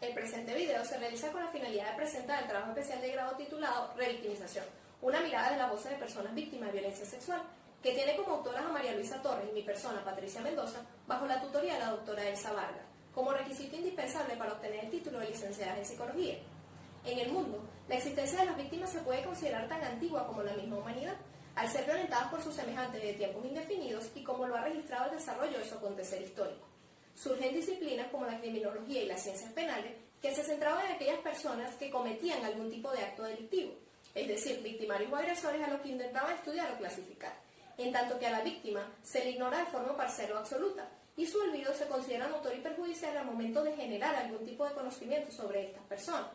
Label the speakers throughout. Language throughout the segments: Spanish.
Speaker 1: El presente video se realiza con la finalidad de presentar el trabajo especial de grado titulado Revictimización, una mirada de las voces de personas víctimas de violencia sexual, que tiene como autoras a María Luisa Torres y mi persona, Patricia Mendoza, bajo la tutoría de la doctora Elsa Vargas, como requisito indispensable para obtener el título de licenciada en psicología. En el mundo, la existencia de las víctimas se puede considerar tan antigua como la misma humanidad, al ser violentadas por sus semejantes de tiempos indefinidos y como lo ha registrado el desarrollo de su acontecer histórico. Surgen disciplinas como la criminología y las ciencias penales que se centraban en aquellas personas que cometían algún tipo de acto delictivo, es decir, victimarios o agresores a los que intentaban estudiar o clasificar, en tanto que a la víctima se le ignora de forma parcial o absoluta, y su olvido se considera notorio y perjudicial al momento de generar algún tipo de conocimiento sobre estas personas.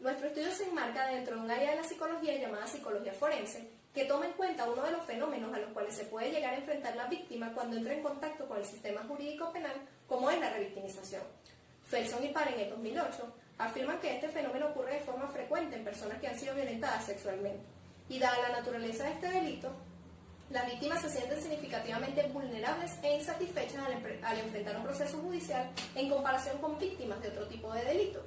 Speaker 1: Nuestro estudio se enmarca dentro de un área de la psicología llamada psicología forense, que toma en cuenta uno de los fenómenos a los cuales se puede llegar a enfrentar la víctima cuando entra en contacto con el sistema jurídico penal, como es la revictimización. Felson y Parr en el 2008 afirman que este fenómeno ocurre de forma frecuente en personas que han sido violentadas sexualmente, y dada la naturaleza de este delito, las víctimas se sienten significativamente vulnerables e insatisfechas al enfrentar un proceso judicial en comparación con víctimas de otro tipo de delito.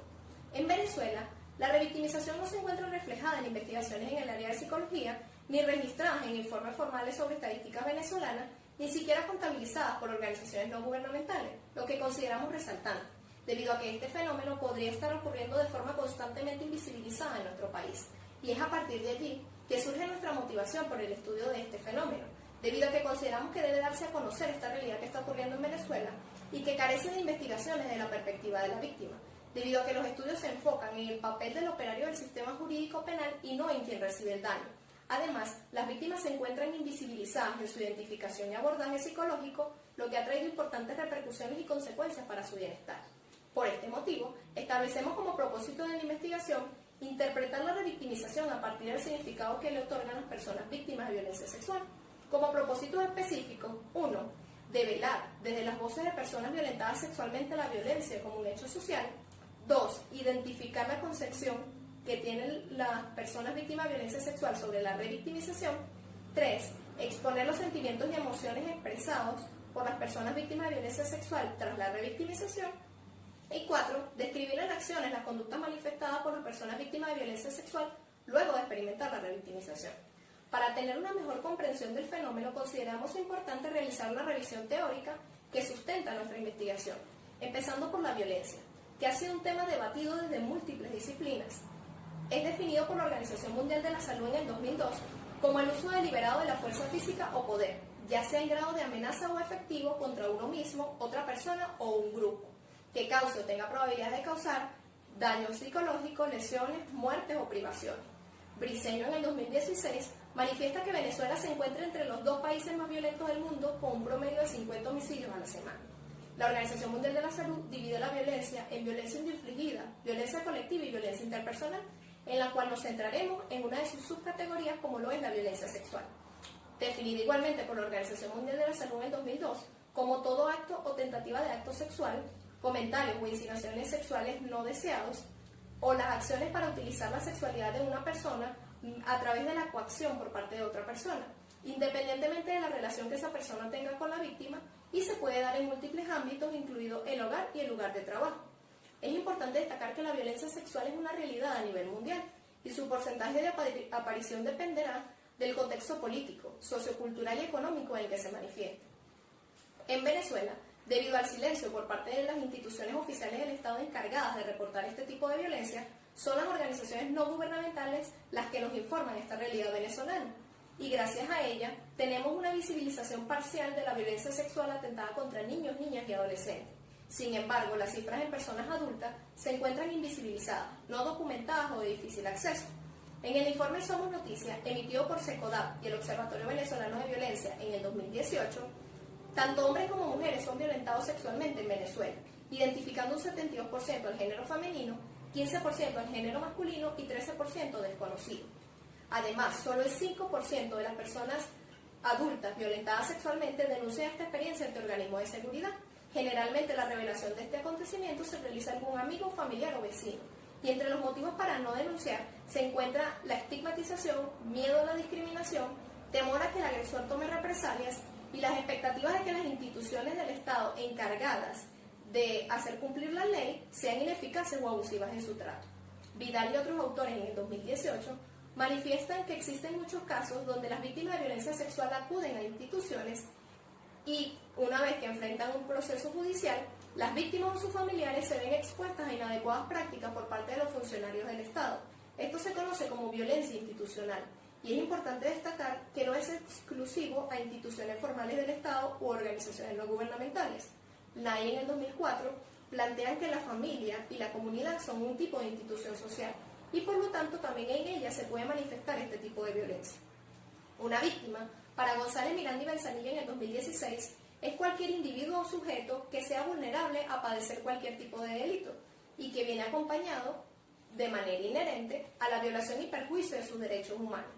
Speaker 1: En Venezuela, la revictimización no se encuentra reflejada en investigaciones en el área de psicología, ni registradas en informes formales sobre estadísticas venezolanas, ni siquiera contabilizadas por organizaciones no gubernamentales, lo que consideramos resaltante, debido a que este fenómeno podría estar ocurriendo de forma constantemente invisibilizada en nuestro país. Y es a partir de allí que surge nuestra motivación por el estudio de este fenómeno, debido a que consideramos que debe darse a conocer esta realidad que está ocurriendo en Venezuela y que carece de investigaciones desde la perspectiva de la víctima, debido a que los estudios se enfocan en el papel del operario del sistema jurídico penal y no en quien recibe el daño. Además, las víctimas se encuentran invisibilizadas en su identificación y abordaje psicológico, lo que ha traído importantes repercusiones y consecuencias para su bienestar. Por este motivo, establecemos como propósito de la investigación interpretar la revictimización a partir del significado que le otorgan las personas víctimas de violencia sexual. Como propósito específico, 1. Develar desde las voces de personas violentadas sexualmente la violencia como un hecho social. 2. Identificar la concepción que tienen las personas víctimas de violencia sexual sobre la revictimización. 3. Exponer los sentimientos y emociones expresados por las personas víctimas de violencia sexual tras la revictimización. Y 4. Describir en acciones las conductas manifestadas por las personas víctimas de violencia sexual luego de experimentar la revictimización. Para tener una mejor comprensión del fenómeno, consideramos importante realizar una revisión teórica que sustenta nuestra investigación, empezando por la violencia, que ha sido un tema debatido desde múltiples disciplinas. Es definido por la Organización Mundial de la Salud en el 2002 como el uso deliberado de la fuerza física o poder, ya sea en grado de amenaza o efectivo contra uno mismo, otra persona o un grupo, que cause o tenga probabilidad de causar daño psicológico, lesiones, muertes o privaciones. Briceño en el 2016 manifiesta que Venezuela se encuentra entre los 2 países más violentos del mundo con un promedio de 50 homicidios a la semana. La Organización Mundial de la Salud divide la violencia en violencia infligida, violencia colectiva y violencia interpersonal, en la cual nos centraremos en una de sus subcategorías como lo es la violencia sexual. Definida igualmente por la Organización Mundial de la Salud en el 2002 como todo acto o tentativa de acto sexual, comentarios o insinuaciones sexuales no deseados, o las acciones para utilizar la sexualidad de una persona a través de la coacción por parte de otra persona, independientemente de la relación que esa persona tenga con la víctima, y se puede dar en múltiples ámbitos, incluido el hogar y el lugar de trabajo. Es importante destacar que la violencia sexual es una realidad a nivel mundial, y su porcentaje de aparición dependerá del contexto político, sociocultural y económico en el que se manifieste. En Venezuela, debido al silencio por parte de las instituciones oficiales del Estado encargadas de reportar este tipo de violencia, son las organizaciones no gubernamentales las que nos informan esta realidad venezolana. Y gracias a ella, tenemos una visibilización parcial de la violencia sexual atentada contra niños, niñas y adolescentes. Sin embargo, las cifras en personas adultas se encuentran invisibilizadas, no documentadas o de difícil acceso. En el informe Somos Noticia, emitido por SECODAP y el Observatorio Venezolano de Violencia en el 2018, tanto hombres como mujeres son violentados sexualmente en Venezuela, identificando un 72% al género femenino, 15% al género masculino y 13% desconocido. Además, solo el 5% de las personas adultas violentadas sexualmente denuncian esta experiencia ante organismos de seguridad. Generalmente la revelación de este acontecimiento se realiza a algún amigo, familiar o vecino. Y entre los motivos para no denunciar se encuentra la estigmatización, miedo a la discriminación, temor a que el agresor tome represalias y las expectativas de que las instituciones del Estado encargadas de hacer cumplir la ley sean ineficaces o abusivas en su trato. Vidal y otros autores en el 2018 manifiestan que existen muchos casos donde las víctimas de violencia sexual acuden a instituciones y una vez que enfrentan un proceso judicial, las víctimas o sus familiares se ven expuestas a inadecuadas prácticas por parte de los funcionarios del Estado. Esto se conoce como violencia institucional y es importante destacar que no es exclusivo a instituciones formales del Estado u organizaciones no gubernamentales. La en el 2004 plantean que la familia y la comunidad son un tipo de institución social y por lo tanto también en ella se puede manifestar este tipo de violencia. Una víctima, para González, Miranda y Benzanilla en el 2016, es cualquier individuo o sujeto que sea vulnerable a padecer cualquier tipo de delito y que viene acompañado de manera inherente a la violación y perjuicio de sus derechos humanos.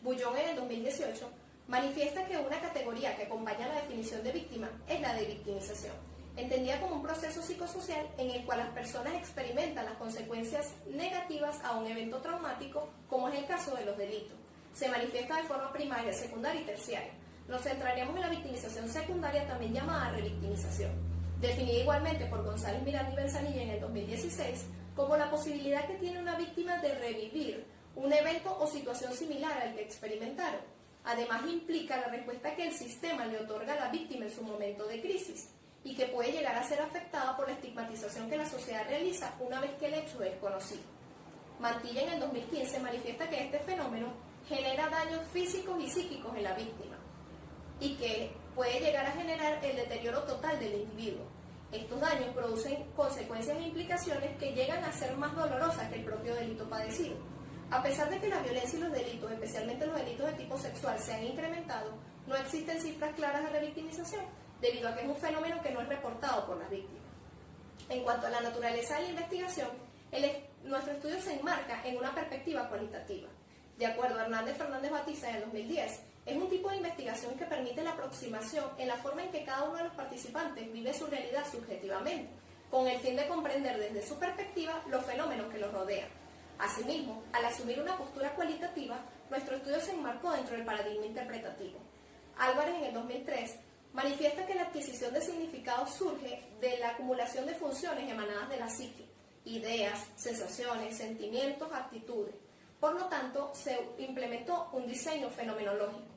Speaker 1: Bullón en el 2018 manifiesta que una categoría que acompaña la definición de víctima es la de victimización, entendida como un proceso psicosocial en el cual las personas experimentan las consecuencias negativas a un evento traumático, como es el caso de los delitos. Se manifiesta de forma primaria, secundaria y terciaria. Nos centraremos en la victimización secundaria, también llamada revictimización, definida igualmente por González, Miranda y Benzanilla en el 2016 como la posibilidad que tiene una víctima de revivir un evento o situación similar al que experimentaron. Además, implica la respuesta que el sistema le otorga a la víctima en su momento de crisis y que puede llegar a ser afectada por la estigmatización que la sociedad realiza una vez que el hecho es conocido. Mantilla en el 2015 manifiesta que este fenómeno genera daños físicos y psíquicos en la víctima y que puede llegar a generar el deterioro total del individuo. Estos daños producen consecuencias e implicaciones que llegan a ser más dolorosas que el propio delito padecido. A pesar de que la violencia y los delitos, especialmente los delitos de tipo sexual, se han incrementado, no existen cifras claras de revictimización, debido a que es un fenómeno que no es reportado por las víctimas. En cuanto a la naturaleza de la investigación, nuestro estudio se enmarca en una perspectiva cualitativa. De acuerdo a Hernández Fernández Batista en el 2010, es un tipo de investigación que permite la aproximación en la forma en que cada uno de los participantes vive su realidad subjetivamente, con el fin de comprender desde su perspectiva los fenómenos que los rodean. Asimismo, al asumir una postura cualitativa, nuestro estudio se enmarcó dentro del paradigma interpretativo. Álvarez en el 2003 manifiesta que la adquisición de significado surge de la acumulación de funciones emanadas de la psique, ideas, sensaciones, sentimientos, actitudes. Por lo tanto, se implementó un diseño fenomenológico.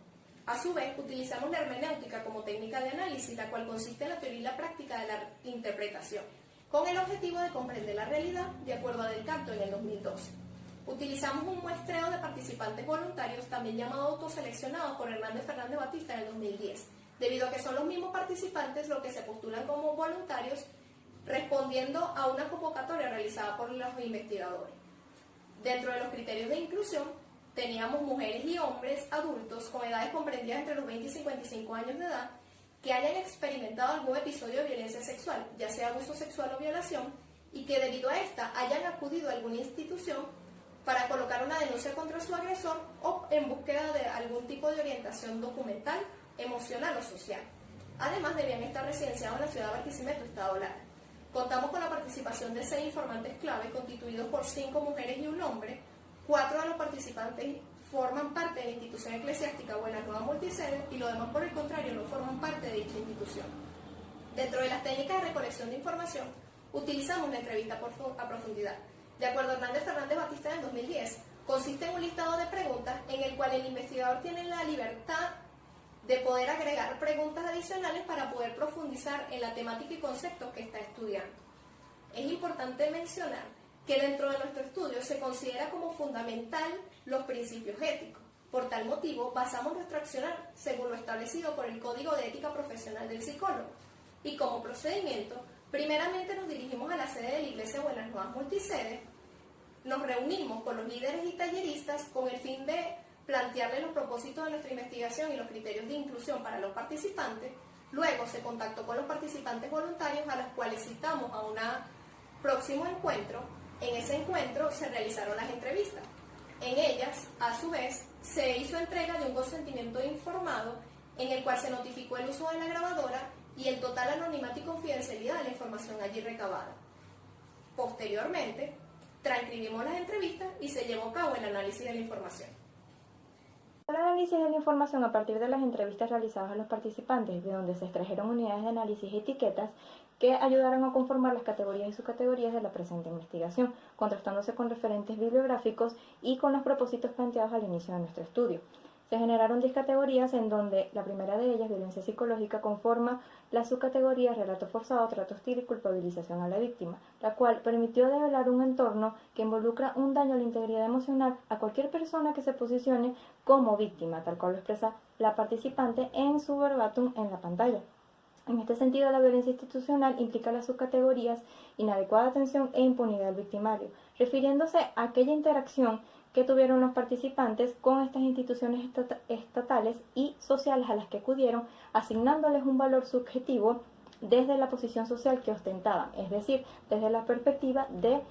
Speaker 1: A su vez, utilizamos la hermenéutica como técnica de análisis, la cual consiste en la teoría y la práctica de la interpretación, con el objetivo de comprender la realidad de acuerdo a Del Canto en el 2012. Utilizamos un muestreo de participantes voluntarios, también llamado autoseleccionados por Hernández Fernández Batista en el 2010, debido a que son los mismos participantes los que se postulan como voluntarios respondiendo a una convocatoria realizada por los investigadores. Dentro de los criterios de inclusión, teníamos mujeres y hombres adultos con edades comprendidas entre los 20 y 55 años de edad que hayan experimentado algún episodio de violencia sexual, ya sea abuso sexual o violación, y que debido a esta hayan acudido a alguna institución para colocar una denuncia contra su agresor o en búsqueda de algún tipo de orientación documental, emocional o social. Además, debían estar residenciados en la ciudad de Barquisimeto, Estado Lara. Contamos con la participación de 6 informantes clave constituidos por 5 mujeres y un hombre. 4 de los participantes forman parte de la institución eclesiástica Buenas Nuevas Multisede y los demás, por el contrario, no forman parte de dicha institución. Dentro de las técnicas de recolección de información, utilizamos la entrevista a profundidad. De acuerdo a Hernández Fernández Batista en 2010, consiste en un listado de preguntas en el cual el investigador tiene la libertad de poder agregar preguntas adicionales para poder profundizar en la temática y conceptos que está estudiando. Es importante mencionar que dentro de nuestro estudio se considera como fundamental los principios éticos. Por tal motivo, basamos nuestro accionar según lo establecido por el Código de Ética Profesional del Psicólogo. Y como procedimiento, primeramente nos dirigimos a la sede de la Iglesia Buenas Nuevas Multisede, nos reunimos con los líderes y talleristas con el fin de plantearles los propósitos de nuestra investigación y los criterios de inclusión para los participantes. Luego se contactó con los participantes voluntarios a los cuales citamos a un próximo encuentro. En ese encuentro se realizaron las entrevistas. En ellas, a su vez, se hizo entrega de un consentimiento informado en el cual se notificó el uso de la grabadora y el total anonimato y confidencialidad de la información allí recabada. Posteriormente, transcribimos las entrevistas y se llevó a cabo el análisis de la información.
Speaker 2: El análisis de la información a partir de las entrevistas realizadas a los participantes, de donde se extrajeron unidades de análisis y etiquetas, que ayudaron a conformar las categorías y subcategorías de la presente investigación, contrastándose con referentes bibliográficos y con los propósitos planteados al inicio de nuestro estudio. Se generaron 10 categorías en donde la primera de ellas, violencia psicológica, conforma la subcategoría relato forzado, trato hostil y culpabilización a la víctima, la cual permitió develar un entorno que involucra un daño a la integridad emocional a cualquier persona que se posicione como víctima, tal cual lo expresa la participante en su verbatim en la pantalla. En este sentido, la violencia institucional implica las subcategorías inadecuada atención e impunidad del victimario, refiriéndose a aquella interacción que tuvieron los participantes con estas instituciones estatales y sociales a las que acudieron, asignándoles un valor subjetivo desde la posición social que ostentaban, es decir, desde la perspectiva de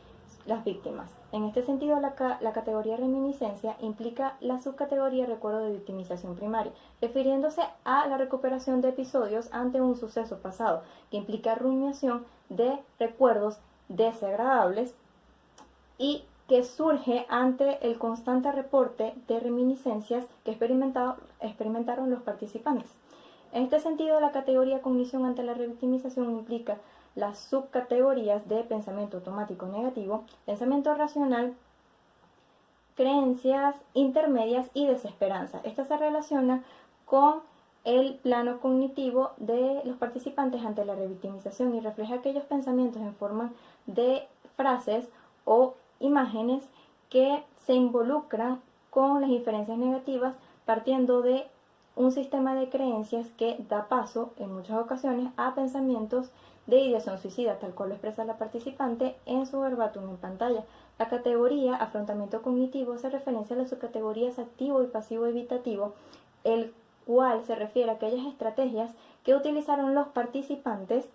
Speaker 2: las víctimas. En este sentido, la categoría reminiscencia implica la subcategoría recuerdo de victimización primaria, refiriéndose a la recuperación de episodios ante un suceso pasado, que implica rumiación de recuerdos desagradables y que surge ante el constante reporte de reminiscencias que experimentaron los participantes. En este sentido, la categoría cognición ante la revictimización implica las subcategorías de pensamiento automático negativo, pensamiento racional, creencias intermedias y desesperanza. Esta se relaciona con el plano cognitivo de los participantes ante la revictimización y refleja aquellos pensamientos en forma de frases o imágenes que se involucran con las inferencias negativas partiendo de un sistema de creencias que da paso en muchas ocasiones a pensamientos de ideación suicida, tal cual lo expresa la participante en su verbatim en pantalla. La categoría afrontamiento cognitivo hace referencia a las subcategorías activo y pasivo evitativo, el cual se refiere a aquellas estrategias que utilizaron los participantes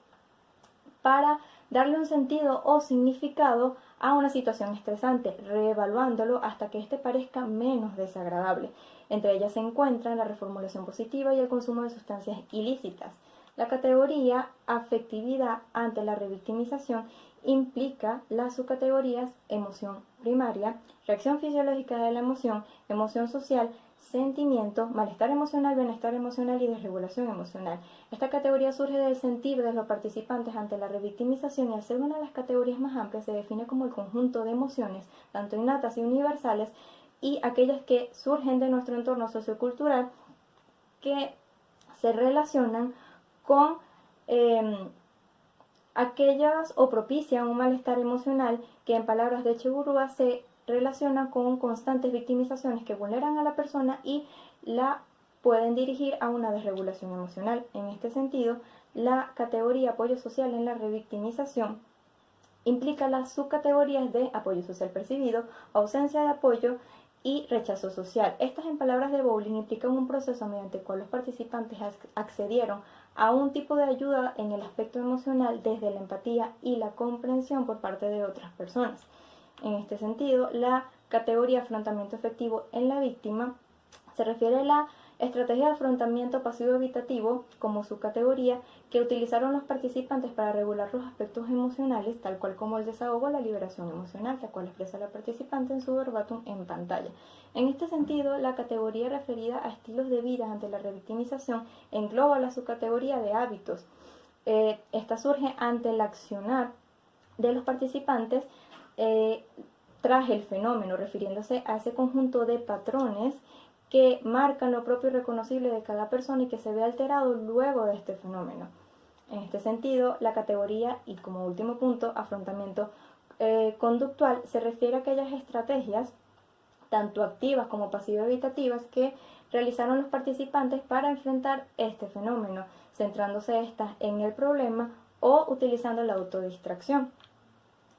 Speaker 2: para darle un sentido o significado a una situación estresante, reevaluándolo hasta que éste parezca menos desagradable. Entre ellas se encuentran la reformulación positiva y el consumo de sustancias ilícitas. La categoría afectividad ante la revictimización implica las subcategorías emoción primaria, reacción fisiológica de la emoción, emoción social, sentimiento, malestar emocional, bienestar emocional y desregulación emocional. Esta categoría surge del sentir de los participantes ante la revictimización y al ser una de las categorías más amplias se define como el conjunto de emociones, tanto innatas y universales, y aquellas que surgen de nuestro entorno sociocultural que se relacionan con aquellas o propician un malestar emocional que en palabras de Echeburría se relaciona con constantes victimizaciones que vulneran a la persona y la pueden dirigir a una desregulación emocional. En este sentido, la categoría apoyo social en la revictimización implica las subcategorías de apoyo social percibido, ausencia de apoyo y rechazo social. Estas, en palabras de Bowling, implican un proceso mediante el cual los participantes accedieron a un tipo de ayuda en el aspecto emocional desde la empatía y la comprensión por parte de otras personas. En este sentido, la categoría afrontamiento efectivo en la víctima se refiere a la estrategia de afrontamiento pasivo-evitativo como subcategoría que utilizaron los participantes para regular los aspectos emocionales, tal cual como el desahogo o la liberación emocional, la cual expresa la participante en su verbatim en pantalla. En este sentido, la categoría referida a estilos de vida ante la revictimización engloba la subcategoría de hábitos. Esta surge ante el accionar de los participantes tras el fenómeno, refiriéndose a ese conjunto de patrones que marcan lo propio y reconocible de cada persona y que se ve alterado luego de este fenómeno. En este sentido, la categoría, y como último punto, afrontamiento conductual, se refiere a aquellas estrategias, tanto activas como pasivo-evitativas, que realizaron los participantes para enfrentar este fenómeno, centrándose estas en el problema o utilizando la autodistracción.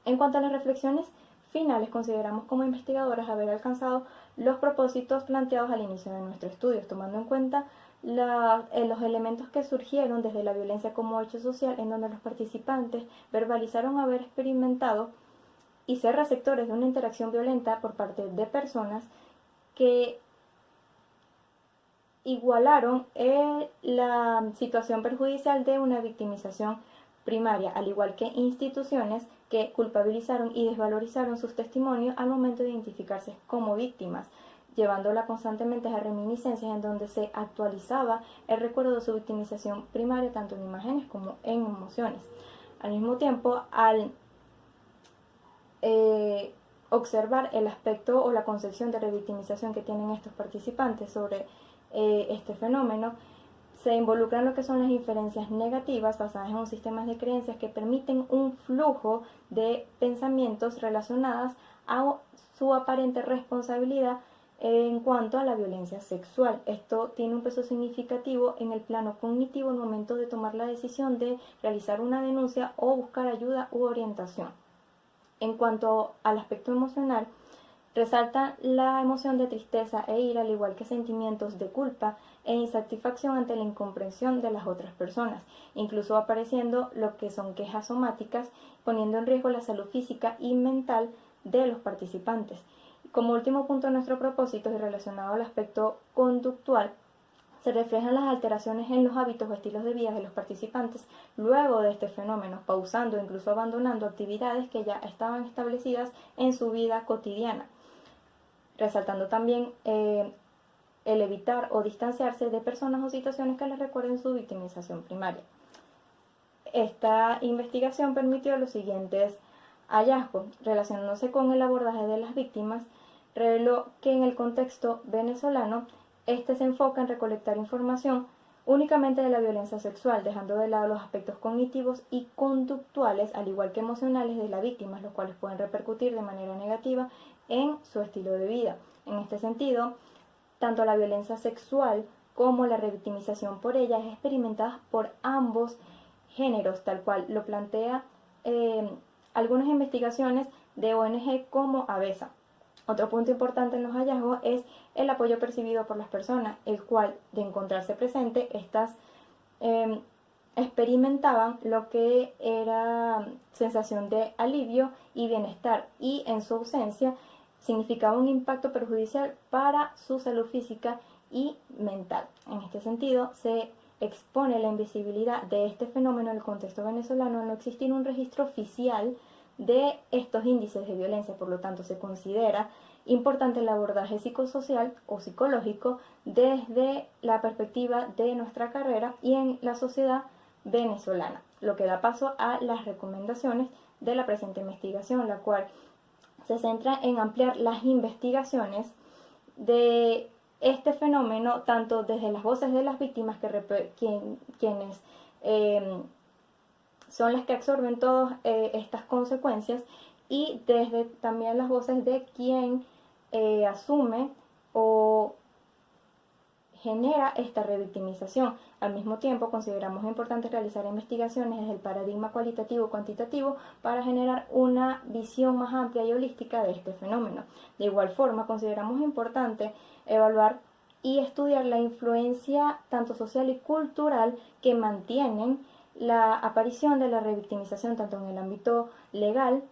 Speaker 2: En cuanto a las reflexiones finales, consideramos como investigadoras haber alcanzado los propósitos planteados al inicio de nuestro estudio, tomando en cuenta los elementos que surgieron desde la violencia como hecho social, en donde los participantes verbalizaron haber experimentado y ser receptores de una interacción violenta por parte de personas que igualaron la situación perjudicial de una victimización primaria, al igual que instituciones que culpabilizaron y desvalorizaron sus testimonios al momento de identificarse como víctimas, llevándola constantemente a reminiscencias en donde se actualizaba el recuerdo de su victimización primaria tanto en imágenes como en emociones. Al mismo tiempo, al observar el aspecto o la concepción de revictimización que tienen estos participantes sobre este fenómeno, se involucran lo que son las inferencias negativas basadas en un sistema de creencias que permiten un flujo de pensamientos relacionados a su aparente responsabilidad en cuanto a la violencia sexual. Esto tiene un peso significativo en el plano cognitivo en el momento de tomar la decisión de realizar una denuncia o buscar ayuda u orientación. En cuanto al aspecto emocional, resalta la emoción de tristeza e ira, al igual que sentimientos de culpa e insatisfacción ante la incomprensión de las otras personas, incluso apareciendo lo que son quejas somáticas, poniendo en riesgo la salud física y mental de los participantes. Como último punto de nuestro propósito y relacionado al aspecto conductual, se reflejan las alteraciones en los hábitos o estilos de vida de los participantes luego de este fenómeno, pausando e incluso abandonando actividades que ya estaban establecidas en su vida cotidiana, resaltando también el evitar o distanciarse de personas o situaciones que les recuerden su victimización primaria. Esta investigación permitió los siguientes hallazgos. Relacionándose con el abordaje de las víctimas, reveló que en el contexto venezolano, este se enfoca en recolectar información únicamente de la violencia sexual, dejando de lado los aspectos cognitivos y conductuales, al igual que emocionales, de la víctima, los cuales pueden repercutir de manera negativa en su estilo de vida. En este sentido, tanto la violencia sexual como la revictimización por ella es experimentada por ambos géneros, tal cual lo plantea algunas investigaciones de ONG como ABESA. Otro punto importante en los hallazgos es el apoyo percibido por las personas, el cual, de encontrarse presente, estas experimentaban lo que era sensación de alivio y bienestar, y en su ausencia significaba un impacto perjudicial para su salud física y mental. En este sentido, se expone la invisibilidad de este fenómeno en el contexto venezolano al no existir un registro oficial de estos índices de violencia. Por lo tanto, se considera importante el abordaje psicosocial o psicológico desde la perspectiva de nuestra carrera y en la sociedad venezolana, lo que da paso a las recomendaciones de la presente investigación, la cual se centra en ampliar las investigaciones de este fenómeno, tanto desde las voces de las víctimas, quienes son las que absorben todas estas consecuencias, y desde también las voces de quien asume o genera esta revictimización. Al mismo tiempo, consideramos importante realizar investigaciones desde el paradigma cualitativo-cuantitativo para generar una visión más amplia y holística de este fenómeno. De igual forma, consideramos importante evaluar y estudiar la influencia tanto social y cultural que mantienen la aparición de la revictimización tanto en el ámbito legal,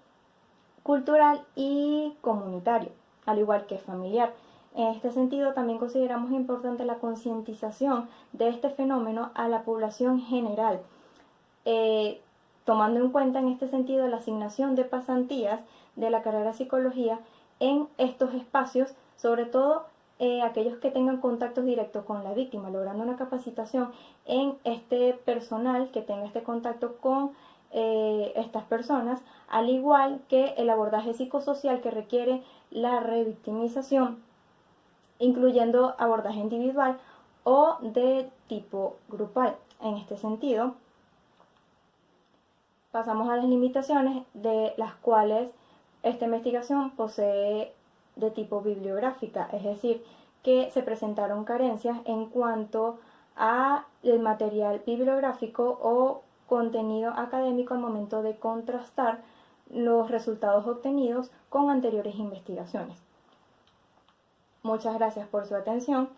Speaker 2: cultural y comunitario, al igual que familiar. En este sentido, también consideramos importante la concientización de este fenómeno a la población general, tomando en cuenta en este sentido la asignación de pasantías de la carrera de psicología en estos espacios, sobre todo aquellos que tengan contactos directos con la víctima, logrando una capacitación en este personal que tenga este contacto con estas personas, al igual que el abordaje psicosocial que requiere la revictimización, incluyendo abordaje individual o de tipo grupal. En este sentido, pasamos a las limitaciones de las cuales esta investigación posee de tipo bibliográfica, es decir, que se presentaron carencias en cuanto a el material bibliográfico o contenido académico al momento de contrastar los resultados obtenidos con anteriores investigaciones. Muchas gracias por su atención.